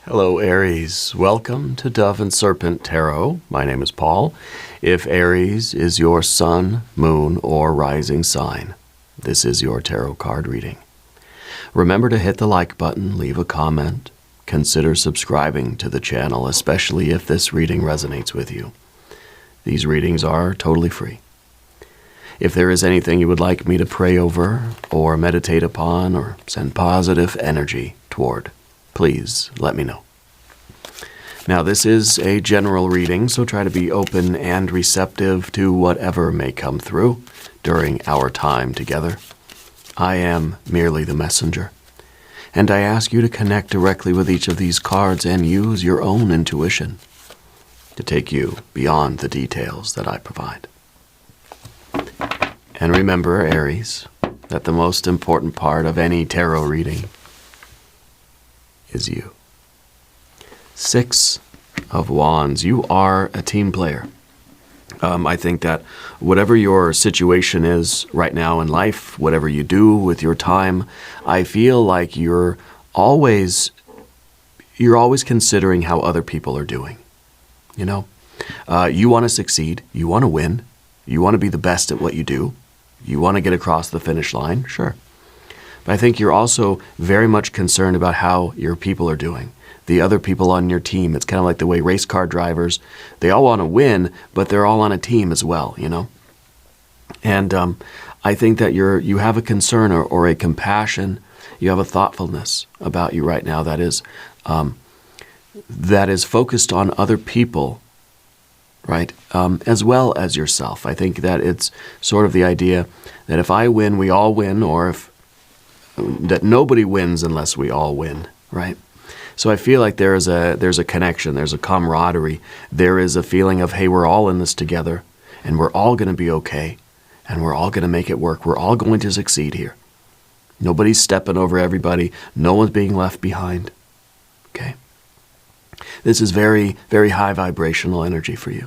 Hello, Aries. Welcome to Dove and Serpent Tarot. My name is Paul. If Aries is your sun, moon, or rising sign, this is your tarot card reading. Remember to hit the like button, leave a comment, consider subscribing to the channel, especially if this reading resonates with you. These readings are totally free. If there is anything you would like me to pray over, or meditate upon, or send positive energy toward, please let me know. Now, this is a general reading, so try to be open and receptive to whatever may come through during our time together. I am merely the messenger, and I ask you to connect directly with each of these cards and use your own intuition to take you beyond the details that I provide. And remember, Aries, that the most important part of any tarot reading is you. 6 of Wands. You are a team player. I think that whatever your situation is right now in life, whatever you do with your time, I feel like you're always considering how other people are doing. You know, you want to succeed. You want to win. You want to be the best at what you do. You want to get across the finish line. Sure. But I think you're also very much concerned about how your people are doing, the other people on your team. It's kind of like the way race car drivers, they all want to win, but they're all on a team as well, you know? And I think that you have a concern or a compassion, you have a thoughtfulness about you right now that is focused on other people, right, as well as yourself. I think that it's sort of the idea that if I win, we all win, or that nobody wins unless we all win, right? So I feel like there's a connection, there's a camaraderie, there is a feeling of, hey, we're all in this together, and we're all going to be okay, and we're all going to make it work. We're all going to succeed here. Nobody's stepping over everybody. No one's being left behind, okay? This is very, very high vibrational energy for you.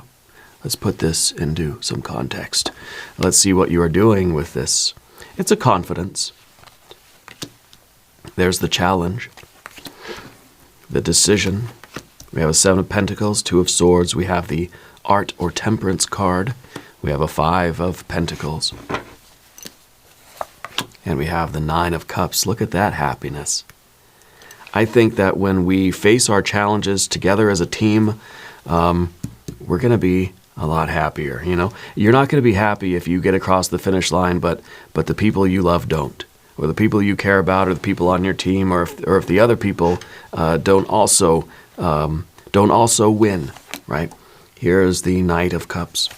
Let's put this into some context. Let's see what you are doing with this. It's a confidence. There's the challenge, the decision. We have a 7 of Pentacles, 2 of Swords. We have the Art or Temperance card. We have a 5 of Pentacles. And we have the 9 of Cups. Look at that happiness. I think that when we face our challenges together as a team, we're going to be a lot happier. You know, you're not going to be happy if you get across the finish line, but the people you love don't, or the people you care about, or the people on your team, or if the other people don't also win, right? Here's the Knight of Cups,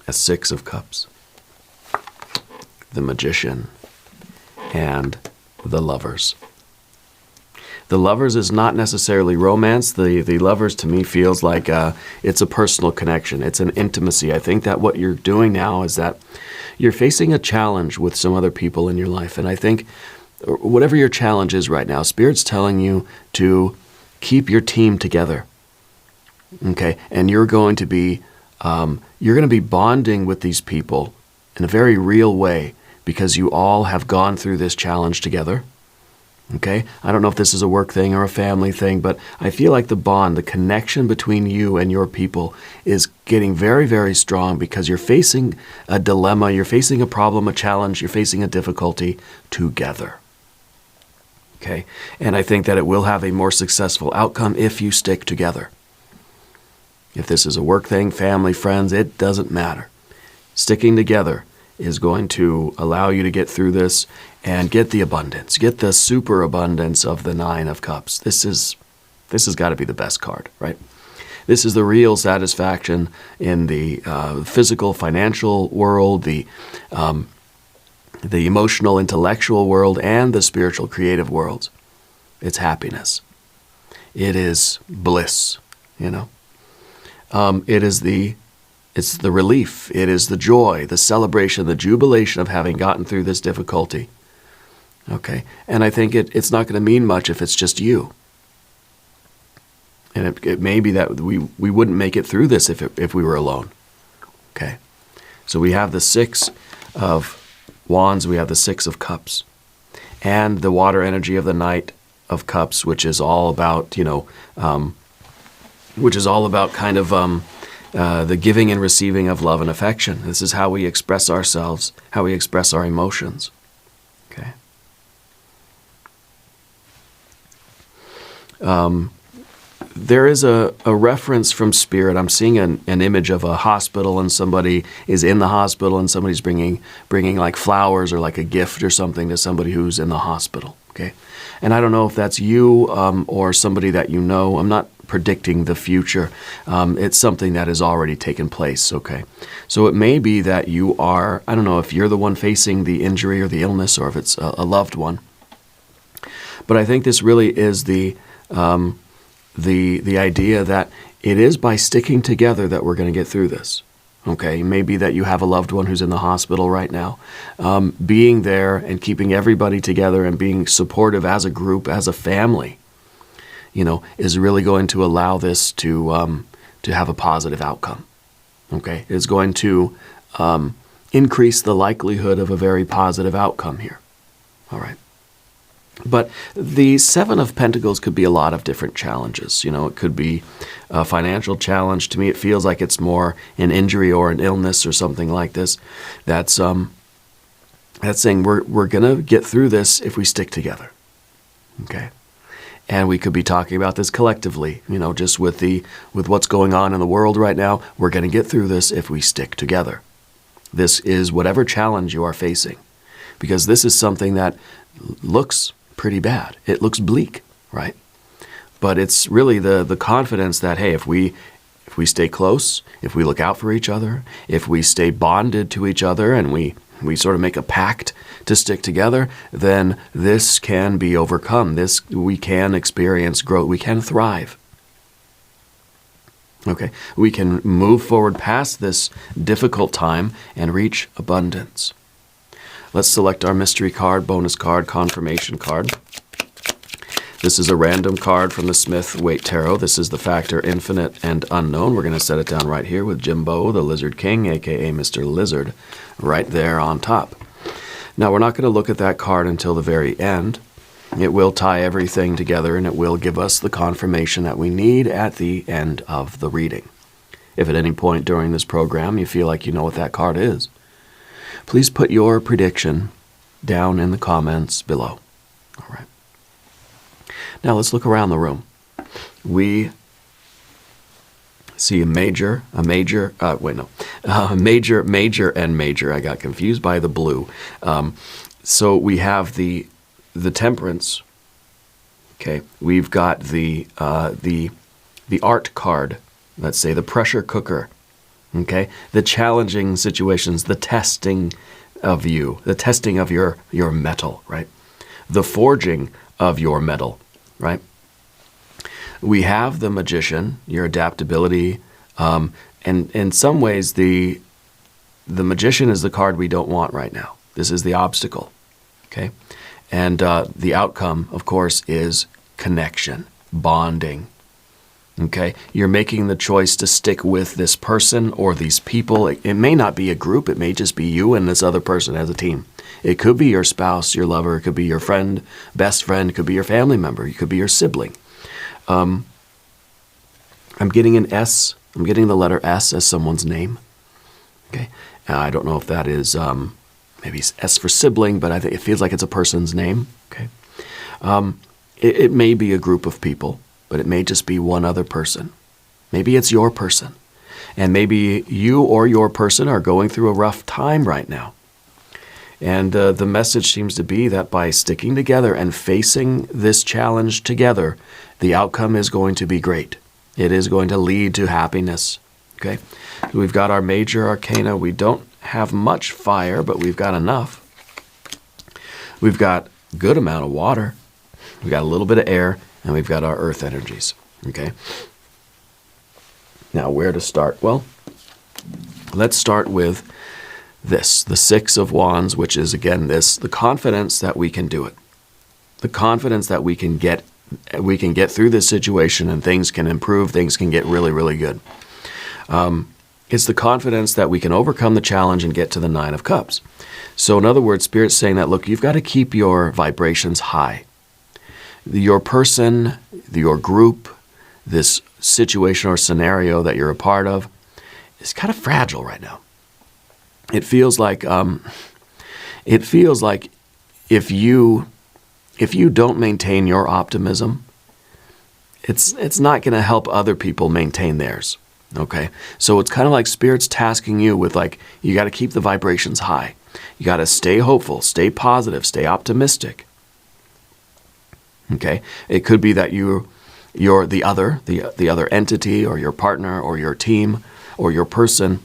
a 6 of Cups, the Magician, and the Lovers. The Lovers is not necessarily romance. The Lovers, to me, feels like it's a personal connection. It's an intimacy. I think that what you're doing now is that you're facing a challenge with some other people in your life. And I think whatever your challenge is right now, Spirit's telling you to keep your team together, okay? And you're going to be bonding with these people in a very real way because you all have gone through this challenge together. Okay? I don't know if this is a work thing or a family thing, but I feel like the bond, the connection between you and your people is getting very, very strong because you're facing a dilemma, you're facing a problem, a challenge, you're facing a difficulty together. Okay? And I think that it will have a more successful outcome if you stick together. If this is a work thing, family, friends, it doesn't matter. Sticking together is going to allow you to get through this and get the abundance, get the super abundance of the 9 of Cups. This has got to be the best card, right? This is the real satisfaction in the physical, financial world, the emotional, intellectual world, and the spiritual, creative worlds. It's happiness. It is bliss, you know. It's the relief, it is the joy, the celebration, the jubilation of having gotten through this difficulty. Okay? And I think it's not going to mean much if it's just you. And it may be that we wouldn't make it through this if we were alone. Okay? So we have the 6 of Wands, we have the 6 of Cups. And the water energy of the Knight of Cups, which is all about, which is all about kind of the giving and receiving of love and affection. This is how we express ourselves, how we express our emotions. Okay. There is a reference from Spirit. I'm seeing an image of a hospital, and somebody is in the hospital, and somebody's bringing like flowers or like a gift or something to somebody who's in the hospital. Okay. And I don't know if that's you or somebody that you know. I'm not predicting the future. It's something that has already taken place. Okay. So it may be that you are, I don't know if you're the one facing the injury or the illness, or if it's a loved one. But I think this really is the idea that it is by sticking together that we're going to get through this. Okay, maybe that you have a loved one who's in the hospital right now. Being there and keeping everybody together and being supportive as a group, as a family, is really going to allow this to have a positive outcome. Okay, it's going to increase the likelihood of a very positive outcome here. All right. But the Seven of Pentacles could be a lot of different challenges. It could be a financial challenge. To me, it feels like it's more an injury or an illness or something like this. That's saying we're going to get through this if we stick together. Okay. And we could be talking about this collectively, just with what's going on in the world right now. We're going to get through this if we stick together. This is whatever challenge you are facing, because this is something that looks pretty bad. It looks bleak, right? But it's really the confidence that, hey, if we stay close, if we look out for each other, if we stay bonded to each other, and we sort of make a pact to stick together, then this can be overcome. We can experience growth. We can thrive. Okay, we can move forward past this difficult time and reach abundance. Let's select our mystery card, bonus card, confirmation card. This is a random card from the Smith-Waite Tarot. This is the factor infinite and unknown. We're going to set it down right here with Jimbo, the Lizard King, a.k.a. Mr. Lizard, right there on top. Now, we're not going to look at that card until the very end. It will tie everything together, and it will give us the confirmation that we need at the end of the reading. If at any point during this program you feel like you know what that card is, please put your prediction down in the comments below. All right. Now let's look around the room. We see a major, and major. I got confused by the blue. So we have the Temperance. Okay. We've got the art card. Let's say the pressure cooker. Okay, the challenging situations, the testing of you, the testing of your metal, right? The forging of your metal, right? We have the Magician, your adaptability, and in some ways the Magician is the card we don't want right now. This is the obstacle, okay? And the outcome, of course, is connection, bonding. Okay, you're making the choice to stick with this person or these people. It may not be a group. It may just be you and this other person as a team. It could be your spouse, your lover. It could be your friend, best friend. It could be your family member. It could be your sibling. I'm getting an S. I'm getting the letter S as someone's name. Okay, I don't know if that is maybe S for sibling, but I think it feels like it's a person's name. Okay, it may be a group of people. But it may just be one other person. Maybe it's your person. And maybe you or your person are going through a rough time right now. And the message seems to be that by sticking together and facing this challenge together, the outcome is going to be great. It is going to lead to happiness. Okay? So we've got our major arcana. We don't have much fire, but we've got enough. We've got a good amount of water. We've got a little bit of air. And we've got our earth energies, okay? Now, where to start? Well, let's start with this, the Six of Wands, which is, again, the confidence that we can do it. The confidence that we can get through this situation and things can improve, things can get really, really good. It's the confidence that we can overcome the challenge and get to the Nine of Cups. So, in other words, Spirit's saying that, look, you've got to keep your vibrations high. your person, your group, this situation or scenario that you're a part of is kind of fragile right now. It feels like if you don't maintain your optimism, it's not going to help other people maintain theirs. Okay? So it's kind of like Spirit's tasking you with, like, you got to keep the vibrations high. You got to stay hopeful, stay positive, stay optimistic. Okay? It could be that you're the other entity or your partner or your team or your person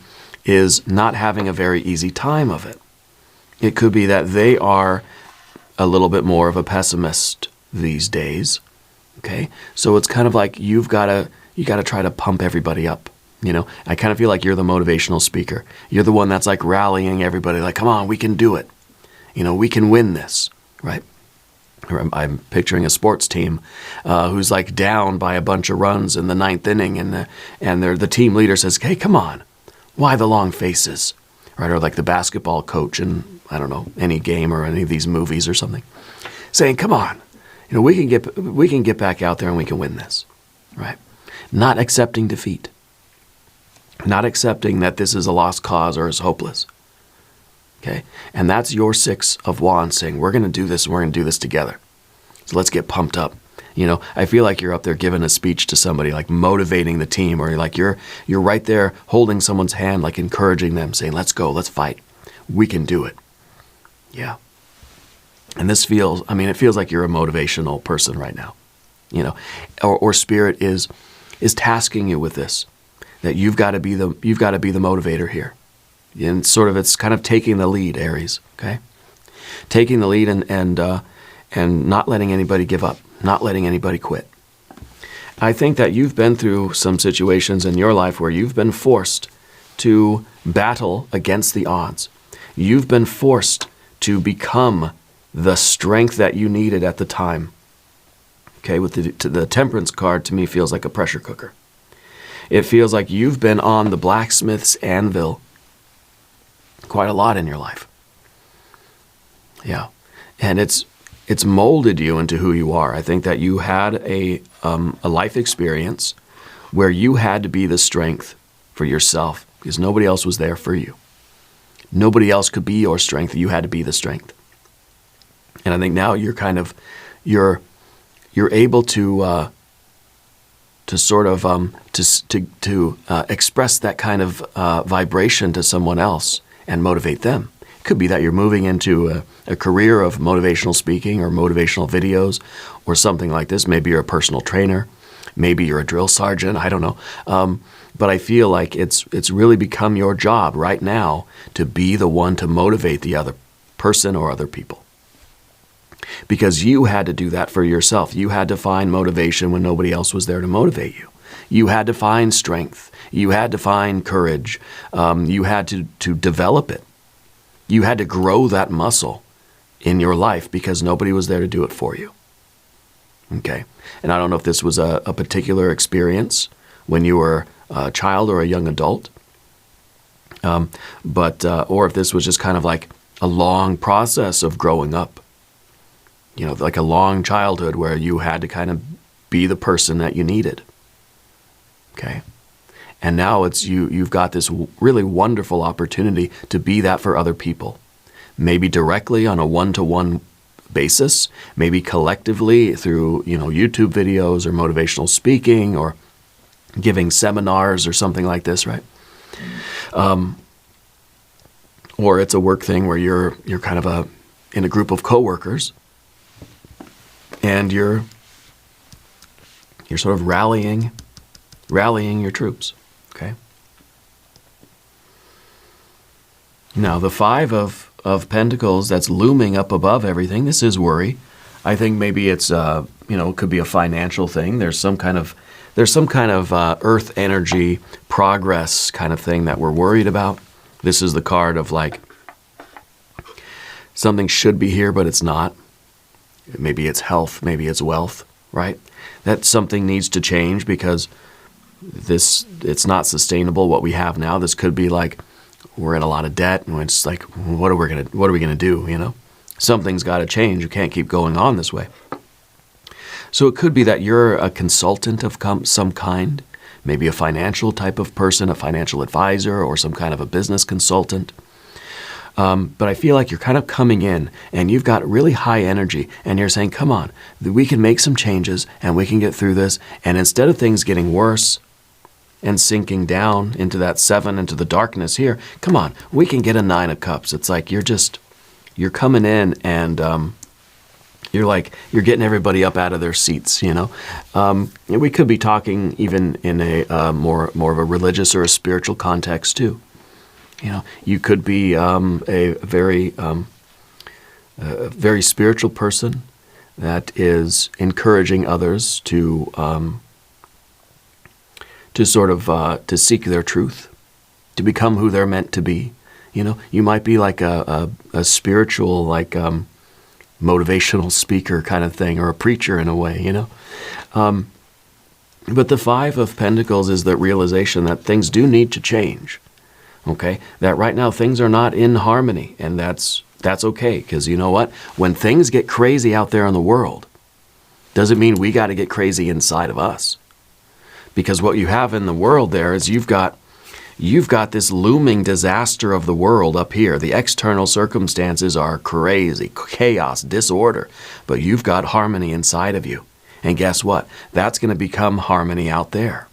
is not having a very easy time of it. It could be that they are a little bit more of a pessimist these days. Okay? So it's kind of like you got to try to pump everybody up. You know, I kind of feel like you're the motivational speaker. You're the one that's like rallying everybody, like, come on, we can do it. You know, we can win this, right? I'm picturing a sports team who's like down by a bunch of runs in the 9th inning, and the team leader says, hey, come on, why the long faces? Right? Or like the basketball coach in, I don't know, any game or any of these movies or something, saying, come on, you know, we can get back out there and we can win this, right? Not accepting defeat. Not accepting that this is a lost cause or is hopeless. Okay? And that's your 6 of Wands saying, we're going to do this and we're going to do this together. So let's get pumped up. You know, I feel like you're up there giving a speech to somebody, like motivating the team, or like you're right there holding someone's hand, like encouraging them, saying, let's go, let's fight. We can do it. Yeah. And this feels, it feels like you're a motivational person right now. You know, or Spirit is tasking you with this. That you've got to be the motivator here, and sort of it's kind of taking the lead, Aries. Okay, taking the lead and not letting anybody give up, not letting anybody quit. I think that you've been through some situations in your life where you've been forced to battle against the odds. You've been forced to become the strength that you needed at the time. Okay, with the Temperance card, to me feels like a pressure cooker. It feels like you've been on the blacksmith's anvil quite a lot in your life. Yeah. And it's molded you into who you are. I think that you had a life experience where you had to be the strength for yourself because nobody else was there for you. Nobody else could be your strength. You had to be the strength. And I think now you're kind of, you're able to sort of to express that kind of vibration to someone else and motivate them. It could be that you're moving into a career of motivational speaking or motivational videos or something like this. Maybe you're a personal trainer. Maybe you're a drill sergeant. I don't know. But I feel like it's really become your job right now to be the one to motivate the other person or other people. Because you had to do that for yourself. You had to find motivation when nobody else was there to motivate you. You had to find strength. You had to find courage. You had to develop it. You had to grow that muscle in your life because nobody was there to do it for you. Okay? And I don't know if this was a particular experience when you were a child or a young adult, or if this was just kind of like a long process of growing up. You know, like a long childhood where you had to kind of be the person that you needed. Okay? And now you've got this really wonderful opportunity to be that for other people. Maybe directly on a one-to-one basis, maybe collectively through, YouTube videos or motivational speaking or giving seminars or something like this, right? Or it's a work thing where you're kind of in a group of coworkers. And you're sort of rallying your troops, okay? Now, the 5 of Pentacles that's looming up above everything, this is worry. I think maybe it's, it could be a financial thing. There's some kind of earth energy progress kind of thing that we're worried about. This is the card of like, something should be here, but it's not. Maybe it's health, maybe it's wealth, right? That something needs to change because it's not sustainable what we have now. This could be like we're in a lot of debt and it's like, what are we gonna do, Something's got to change. You can't keep going on this way. So it could be that you're a consultant of some kind, maybe a financial type of person, a financial advisor, or some kind of a business consultant. But I feel like you're kind of coming in and you've got really high energy and you're saying, come on, we can make some changes and we can get through this. And instead of things getting worse and sinking down into that 7, into the darkness here, come on, we can get a 9 of Cups. It's like you're coming in and you're getting everybody up out of their seats, you know. We could be talking even in a more of a religious or a spiritual context too. You know, you could be a very spiritual person that is encouraging others to sort of to seek their truth, to become who they're meant to be. You know, you might be like a spiritual, like motivational speaker kind of thing, or a preacher in a way, you know. But the 5 of Pentacles is the realization that things do need to change. Okay, that right now things are not in harmony, and that's okay, because you know what? When things get crazy out there in the world, doesn't mean we got to get crazy inside of us. Because what you have in the world there is you've got this looming disaster of the world up here. The external circumstances are crazy, chaos, disorder, but you've got harmony inside of you. And guess what? That's going to become harmony out there.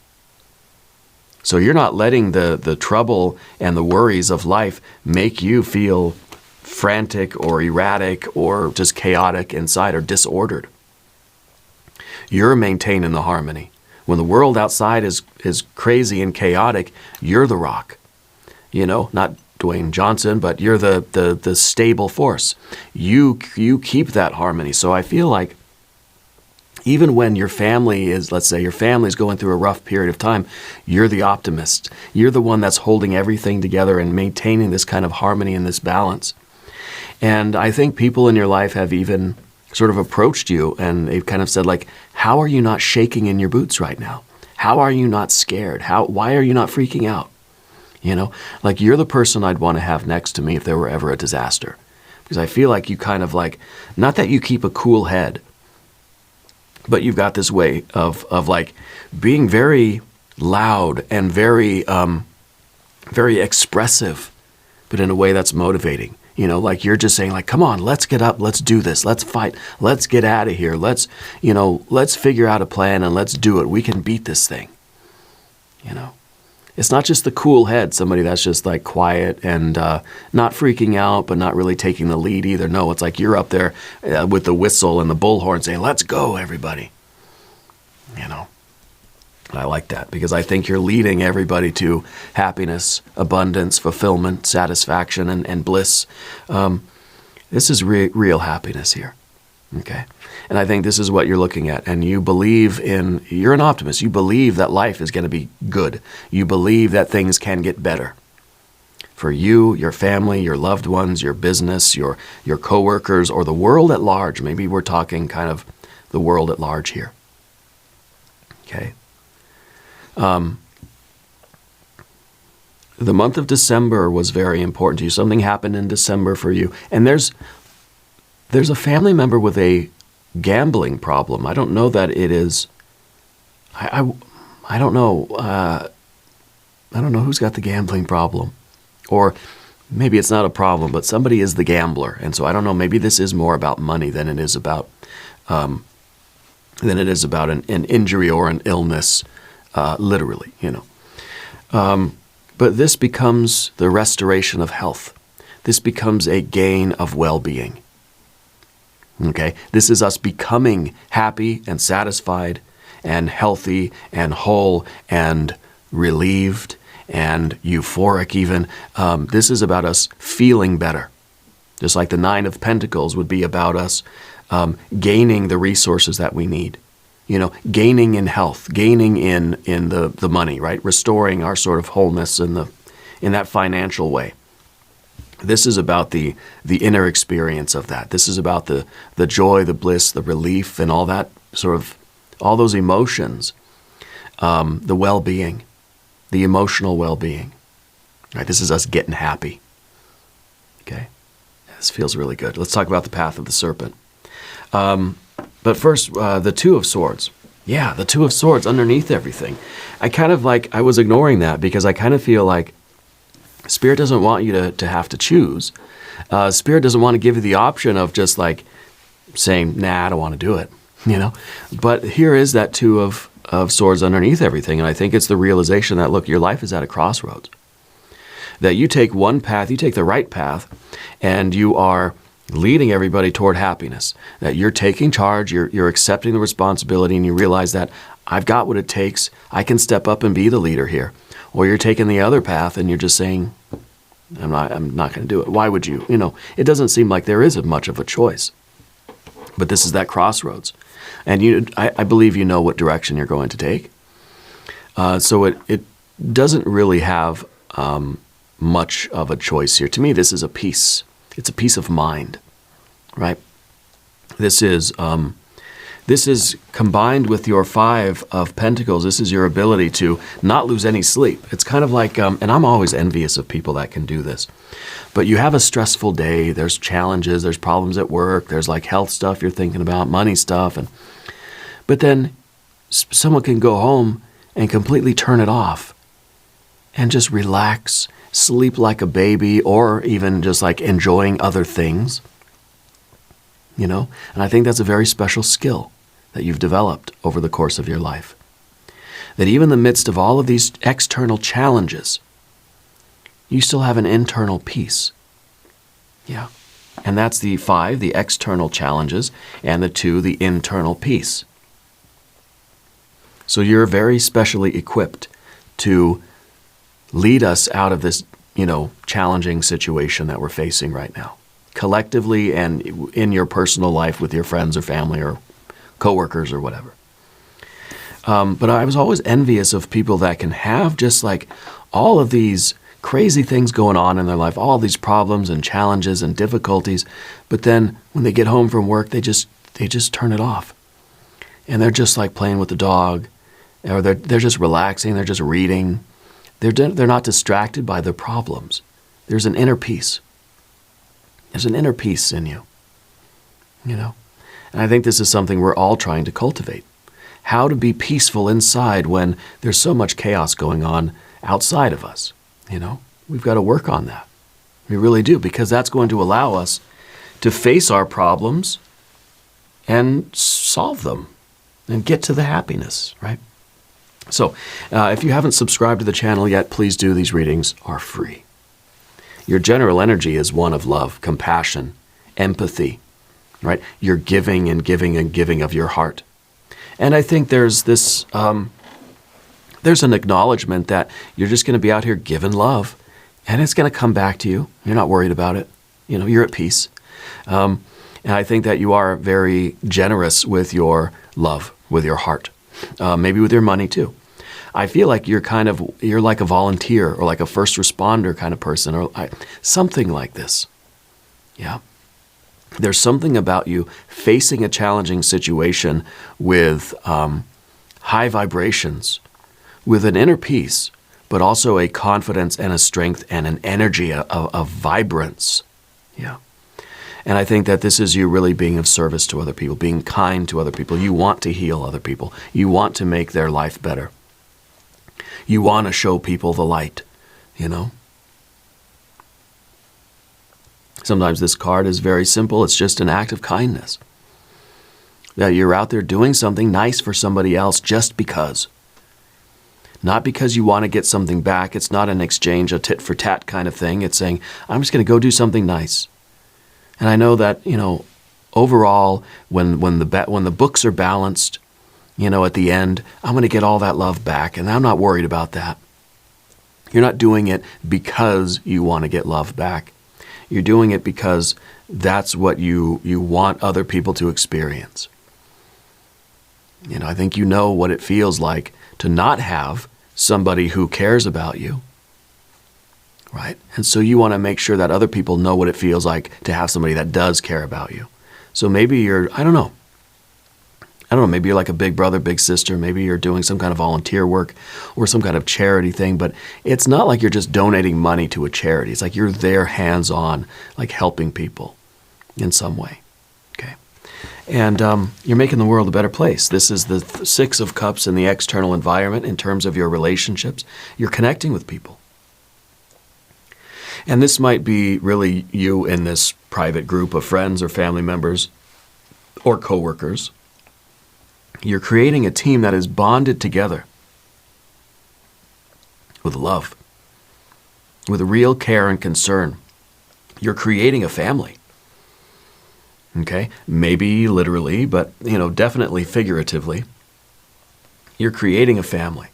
So you're not letting the trouble and the worries of life make you feel frantic or erratic or just chaotic inside or disordered. You're maintaining the harmony. When the world outside is crazy and chaotic, you're the rock. You know, not Dwayne Johnson, but you're the stable force. You keep that harmony. So I feel like even when your family is, let's say your family's going through a rough period of time, you're the optimist. You're the one that's holding everything together and maintaining this kind of harmony and this balance. And I think people in your life have even sort of approached you and they've kind of said, like, how are you not shaking in your boots right now? How are you not scared? Why are you not freaking out? You know, like, you're the person I'd want to have next to me if there were ever a disaster. Because I feel like you kind of like, not that you keep a cool head, but you've got this way of like being very loud and very expressive, but in a way that's motivating. You know, like you're just saying, like, come on, let's get up, let's do this, let's fight, let's get out of here, let's figure out a plan and let's do it. We can beat this thing. You know, it's not just the cool head, somebody that's just like quiet and not freaking out, but not really taking the lead either. No, it's like you're up there with the whistle and the bullhorn saying, let's go, everybody. You know, I like that because I think you're leading everybody to happiness, abundance, fulfillment, satisfaction, and bliss. This is real happiness here. Okay. And I think this is what you're looking at. And you believe you're an optimist. You believe that life is going to be good. You believe that things can get better. For you, your family, your loved ones, your business, your coworkers, or the world at large. Maybe we're talking kind of the world at large here. Okay. The month of December was very important to you. Something happened in December for you. And there's a family member with a gambling problem. I don't know that it is. I don't know. I don't know who's got the gambling problem, or maybe it's not a problem, but somebody is the gambler, and so I don't know. Maybe this is more about money than it is about an injury or an illness, literally. You know, but this becomes the restoration of health. This becomes a gain of well-being. Okay, this is us becoming happy and satisfied and healthy and whole and relieved and euphoric even. This is about us feeling better. Just like the 9 of Pentacles would be about us gaining the resources that we need. You know, gaining in health, gaining in the money, right? Restoring our sort of wholeness in that financial way. This is about the inner experience of that. This is about the joy, the bliss, the relief, and all that sort of, all those emotions, the well-being, the emotional well-being. Right? This is us getting happy. Okay? This feels really good. Let's talk about the path of the serpent. But first, the Two of Swords. Yeah, the Two of Swords underneath everything. I was ignoring that because I kind of feel like Spirit doesn't want you to have to choose. Spirit doesn't want to give you the option of just like saying, nah, I don't want to do it, But here is that Two of Swords underneath everything. And I think it's the realization that, look, your life is at a crossroads. That you take one path, you take the right path, and you are leading everybody toward happiness. That you're taking charge, you're accepting the responsibility, and you realize that I've got what it takes. I can step up and be the leader here. Or you're taking the other path and you're just saying, I'm not going to do it. Why would you? It doesn't seem like there is much of a choice. But this is that crossroads. And I believe you know what direction you're going to take. So it doesn't really have much of a choice here. To me, this is a peace. It's a peace of mind, right? This is combined with your Five of Pentacles. This is your ability to not lose any sleep. It's kind of like, and I'm always envious of people that can do this, but you have a stressful day. There's challenges. There's problems at work. There's like health stuff you're thinking about, money stuff. But then someone can go home and completely turn it off and just relax, sleep like a baby, or even just like enjoying other things, And I think that's a very special skill that you've developed over the course of your life. That even in the midst of all of these external challenges, you still have an internal peace. Yeah. And that's the 5, the external challenges, and the 2, the internal peace. So you're very specially equipped to lead us out of this, challenging situation that we're facing right now, collectively and in your personal life with your friends or family or coworkers or whatever. But I was always envious of people that can have just like all of these crazy things going on in their life, all these problems and challenges and difficulties, but then when they get home from work, they just turn it off. And they're just like playing with the dog, or they're just relaxing, they're just reading. They're not distracted by their problems. There's an inner peace. There's an inner peace in you, And I think this is something we're all trying to cultivate. How to be peaceful inside when there's so much chaos going on outside of us, We've got to work on that. We really do, because that's going to allow us to face our problems and solve them and get to the happiness, right? So, if you haven't subscribed to the channel yet, please do. These readings are free. Your general energy is one of love, compassion, empathy, right? You're giving and giving and giving of your heart. And I think there's this, there's an acknowledgement that you're just going to be out here giving love, and it's going to come back to you. You're not worried about it. You're at peace. And I think that you are very generous with your love, with your heart, maybe with your money too. I feel like you're like a volunteer or like a first responder kind of person, or something like this. Yeah. There's something about you facing a challenging situation with high vibrations, with an inner peace, but also a confidence and a strength and an energy of vibrance. Yeah. And I think that this is you really being of service to other people, being kind to other people. You want to heal other people. You want to make their life better. You want to show people the light, Sometimes this card is very simple. It's just an act of kindness. That you're out there doing something nice for somebody else just because. Not because you want to get something back. It's not an exchange, a tit for tat kind of thing. It's saying, I'm just going to go do something nice. And I know that, overall, when the books are balanced, at the end, I'm going to get all that love back, and I'm not worried about that. You're not doing it because you want to get love back. You're doing it because that's what you want other people to experience. I think you know what it feels like to not have somebody who cares about you, right? And so you want to make sure that other people know what it feels like to have somebody that does care about you. So maybe you're, I don't know, maybe you're like a big brother, big sister. Maybe you're doing some kind of volunteer work or some kind of charity thing, but it's not like you're just donating money to a charity. It's like you're there hands-on, like helping people in some way, okay? And you're making the world a better place. This is the Six of Cups in the external environment in terms of your relationships. You're connecting with people. And this might be really you in this private group of friends or family members or coworkers. You're creating a team that is bonded together with love, with real care and concern. You're creating a family. Okay? Maybe literally, but definitely figuratively. You're creating a family.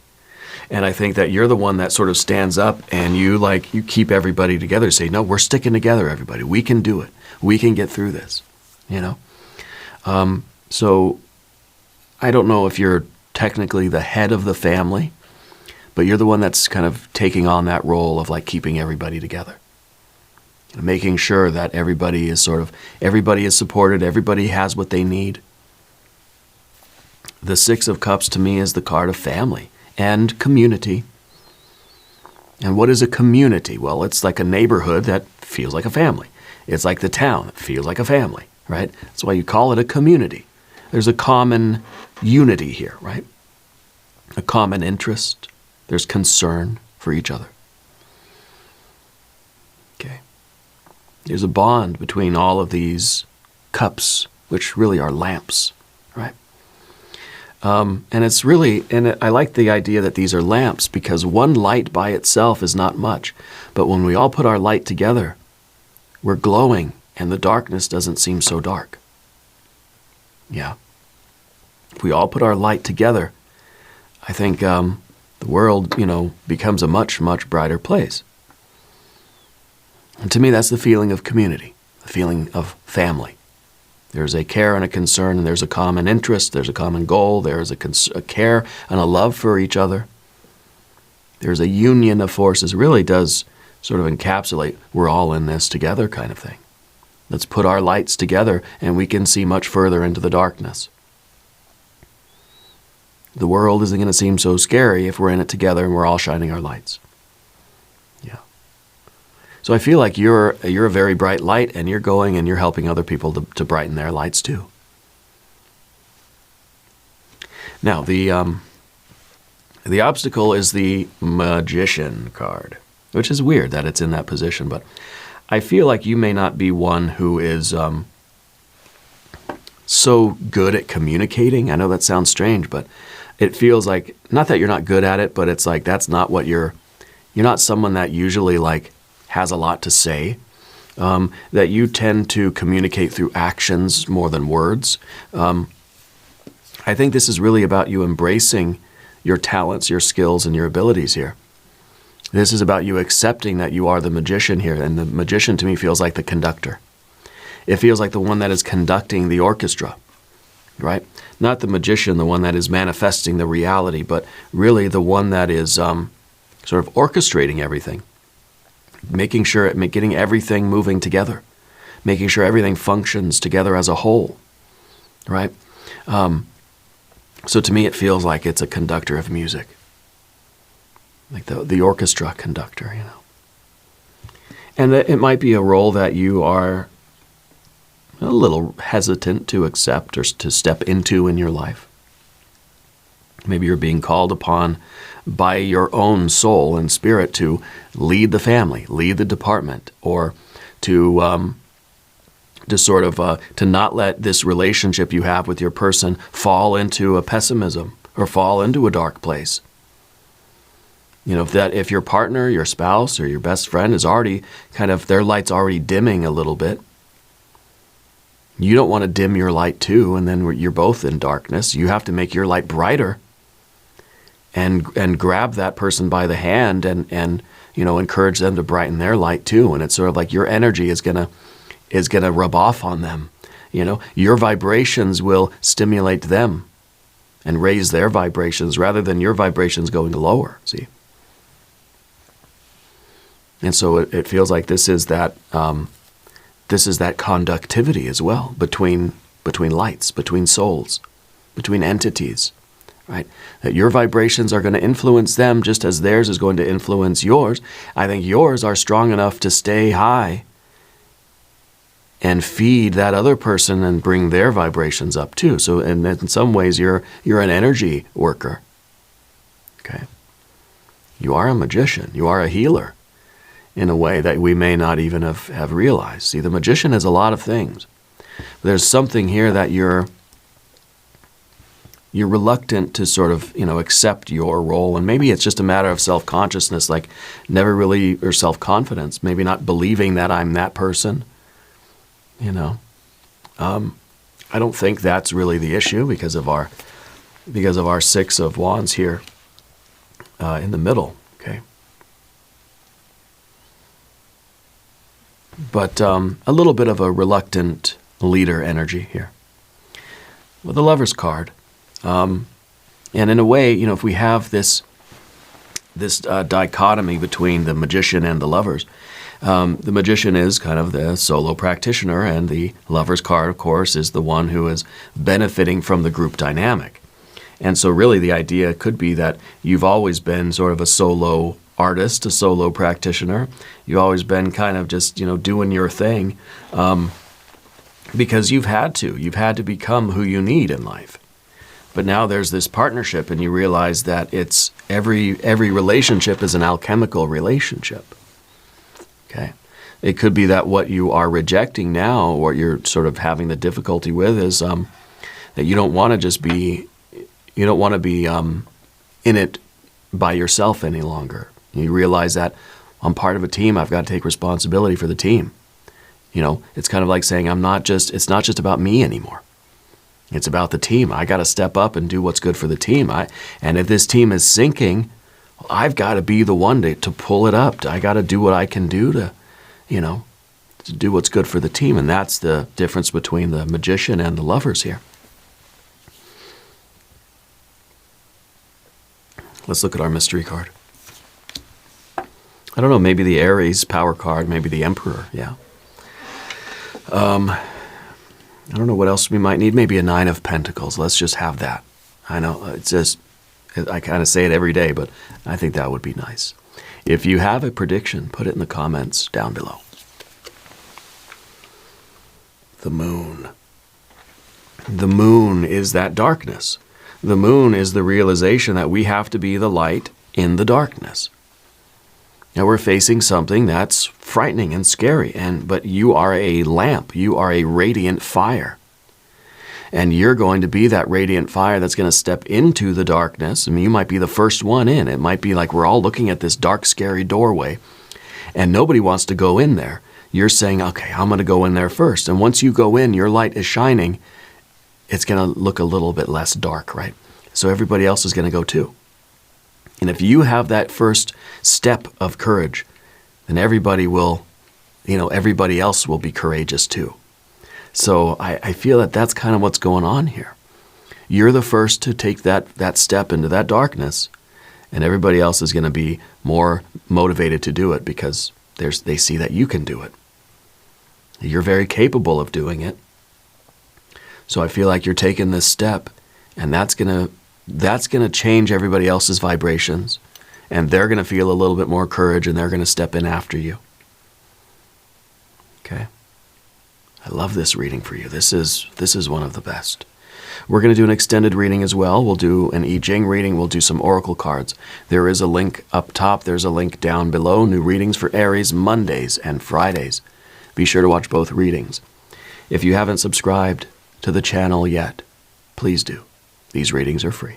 And I think that you're the one that sort of stands up and you keep everybody together. Say, no, we're sticking together, everybody. We can do it. We can get through this. So I don't know if you're technically the head of the family, but you're the one that's kind of taking on that role of keeping everybody together. Making sure that everybody is supported, everybody has what they need. The Six of Cups to me is the card of family and community. And what is a community? Well, it's like a neighborhood that feels like a family. It's like the town that feels like a family, right? That's why you call it a community. There's a common unity here, right? A common interest. There's concern for each other. Okay. There's a bond between all of these cups, which really are lamps, right? And I like the idea that these are lamps because one light by itself is not much. But when we all put our light together, we're glowing and the darkness doesn't seem so dark. Yeah. If we all put our light together, I think the world, becomes a much, much brighter place. And to me, that's the feeling of community, the feeling of family. There's a care and a concern, and there's a common interest, there's a common goal, there's a care and a love for each other. There's a union of forces. It really does sort of encapsulate, we're all in this together kind of thing. Let's put our lights together, and we can see much further into the darkness. The world isn't going to seem so scary if we're in it together and we're all shining our lights. Yeah. So I feel like you're a very bright light, and you're going and you're helping other people to brighten their lights too. Now, the obstacle is the Magician card, which is weird that it's in that position, but I feel like you may not be one who is so good at communicating. I know that sounds strange, but it feels like, not that you're not good at it, but it's like that's not what you're not someone that usually has a lot to say, that you tend to communicate through actions more than words. I think this is really about you embracing your talents, your skills, and your abilities here. This is about you accepting that you are the magician here, and the magician to me feels like the conductor. It feels like the one that is conducting the orchestra, right? Not the magician, the one that is manifesting the reality, but really the one that is sort of orchestrating everything, making sure, getting everything moving together, making sure everything functions together as a whole, right? So to me, it feels like it's a conductor of music, like the orchestra conductor, And it might be a role that you are a little hesitant to accept or to step into in your life. Maybe you're being called upon by your own soul and spirit to lead the family, lead the department, or to not let this relationship you have with your person fall into a pessimism or fall into a dark place. If your partner, your spouse, or your best friend is already their light's already dimming a little bit, you don't want to dim your light too, and then you're both in darkness. You have to make your light brighter and grab that person by the hand and encourage them to brighten their light too. And it's sort of like your energy is gonna rub off on them. Your vibrations will stimulate them and raise their vibrations rather than your vibrations going lower. See? And so it feels like this is that conductivity as well between lights, between souls, between entities, right? That your vibrations are going to influence them just as theirs is going to influence yours. I think yours are strong enough to stay high and feed that other person and bring their vibrations up too. So in some ways, you're an energy worker. Okay? You are a magician. You are a healer in a way that we may not even have realized. See, the magician has a lot of things. There's something here that you're reluctant to sort of, accept your role. And maybe it's just a matter of self-consciousness, like never really, or self-confidence, maybe not believing that I'm that person. I don't think that's really the issue because of our Six of Wands here in the middle. Okay, but a little bit of a reluctant leader energy here with the Lover's card, and in a way, if we have this dichotomy between the magician and the lovers. The magician is kind of the solo practitioner, and the Lover's card, of course, is the one who is benefiting from the group dynamic. And so really the idea could be that you've always been sort of a solo artist, a solo practitioner. You've always been kind of just, doing your thing because you've had to become who you need in life. But now there's this partnership, and you realize that it's every relationship is an alchemical relationship. Okay. It could be that what you are rejecting now, or you're sort of having the difficulty with, is that you don't want to just be, in it by yourself any longer. You realize that I'm part of a team. I've got to take responsibility for the team. It's kind of like saying it's not just about me anymore. It's about the team. I got to step up and do what's good for the team. And if this team is sinking, I've got to be the one to pull it up. I got to do what I can do to do what's good for the team. And that's the difference between the magician and the lovers here. Let's look at our mystery card. I don't know, maybe the Aries power card, maybe the Emperor, yeah. I don't know what else we might need. Maybe a Nine of Pentacles. Let's just have that. I know, it's just, I kind of say it every day, but I think that would be nice. If you have a prediction, put it in the comments down below. The moon. The moon is that darkness. The moon is the realization that we have to be the light in the darkness. Now we're facing something that's frightening and scary, but you are a lamp. You are a radiant fire. And you're going to be that radiant fire that's going to step into the darkness. I mean, you might be the first one in. It might be like we're all looking at this dark, scary doorway, and nobody wants to go in there. You're saying, okay, I'm going to go in there first. And once you go in, your light is shining. It's going to look a little bit less dark, right? So everybody else is going to go too. And if you have that first step of courage, then everybody else will be courageous too. So I feel that that's kind of what's going on here. You're the first to take that step into that darkness, and everybody else is going to be more motivated to do it because they see that you can do it. You're very capable of doing it. So I feel like you're taking this step, and that's going to change everybody else's vibrations, and they're going to feel a little bit more courage, and they're going to step in after you. Okay? I love this reading for you. This is one of the best. We're going to do an extended reading as well. We'll do an I Ching reading. We'll do some oracle cards. There is a link up top. There's a link down below. New readings for Aries Mondays and Fridays. Be sure to watch both readings. If you haven't subscribed to the channel yet, please do. These readings are free.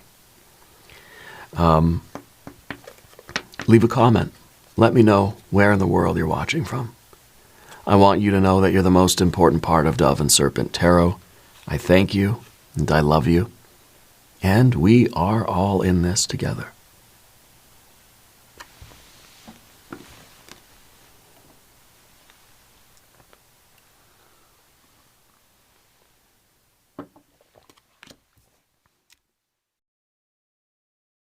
Leave a comment. Let me know where in the world you're watching from. I want you to know that you're the most important part of Dove and Serpent Tarot. I thank you, and I love you, and we are all in this together.